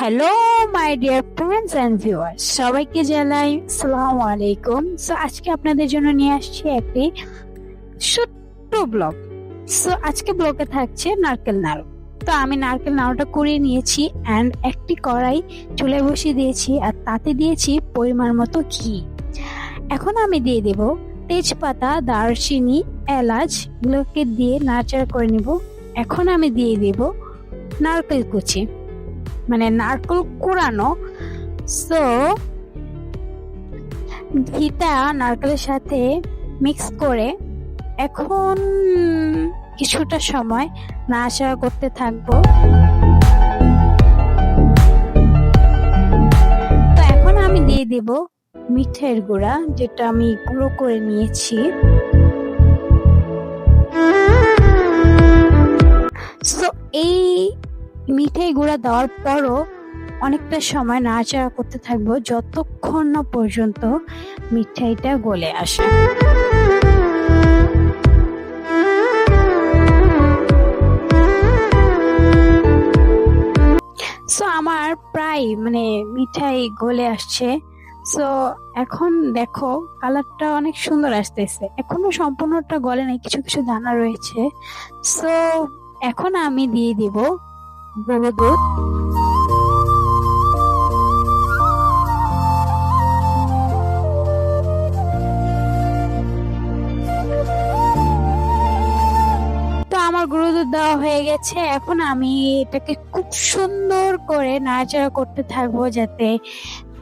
Hello my dear friends and viewers, সবাইকে জানাই আসসালামু আলাইকুম। সো আজকে আপনাদের জন্য নিয়ে আসছি একটি ছোট্ট ব্লগ। সো আজকে ব্লগে থাকছে নারকেল নাড়ু। তো আমি নারকেল নাড়ুটা কুড়িয়ে নিয়েছি এন্ড একটি কড়াই চুলায় বসিয়ে দিয়েছি আর তাতে দিয়েছি পরিমাণ মতো ঘি। এখন আমি দিয়ে দেব তেজপাতা, দারচিনি, এলাচ এগুলোকে দিয়ে নাড়াচাড়া করে নিব। এখন আমি দিয়ে দেব নারকেল কুচি, মানে নারকেল কুড়ানো। সো ঘিটা নারকেলের সাথে মিক্স করে এখন কিছুটা সময় নাড়াচাড়া করতে থাকবো। তো এখন আমি দিয়ে দেব মিঠাইয়ের গুঁড়া, যেটা আমি গুঁড়ো করে নিয়েছি। সো এই মিঠাই গুঁড়া দেওয়ার পরও অনেকটা সময় নাড়াচাড়া করতে থাকবো যতক্ষণ না পর্যন্ত মিঠাইটা গলে আসে। সো আমার প্রায় মিঠাই গলে আসছে। সো এখন দেখো কালারটা অনেক সুন্দর আসতেছে, এখনো সম্পূর্ণটা গলে নাই, কিছু কিছু দানা রয়েছে। সো এখন আমি দিয়ে দিব গুঁড়ো দুধ। তো আমার গুঁড়ো দুধ দেওয়া হয়ে গেছে। এখন আমি এটাকে খুব সুন্দর করে নাড়াচাড়া করতে থাকবো যাতে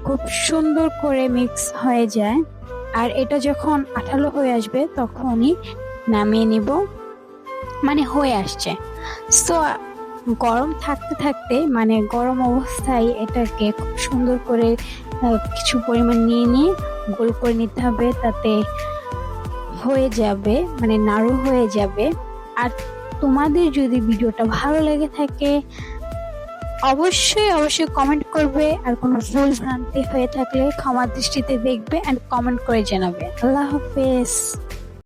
খুব সুন্দর করে মিক্স হয়ে যায়। আর এটা যখন আঠালো হয়ে আসবে তখনই নামিয়ে নিব, হয়ে আসছে। সো গরম থাকতে থাকতে গরম অবস্থায় এটাকে খুব সুন্দর করে কিছু পরিমাণ নিয়ে গোল করে নিতে হবে, তাতে হয়ে যাবে, নাড়ু হয়ে যাবে। আর তোমাদের যদি ভিডিওটা ভালো লেগে থাকে অবশ্যই কমেন্ট করবে, আর কোনো ভুল ভ্রান্তি হয়ে থাকলে ক্ষমা দৃষ্টিতে দেখবে এন্ড কমেন্ট করে জানাবে। আল্লাহ হাফেজ।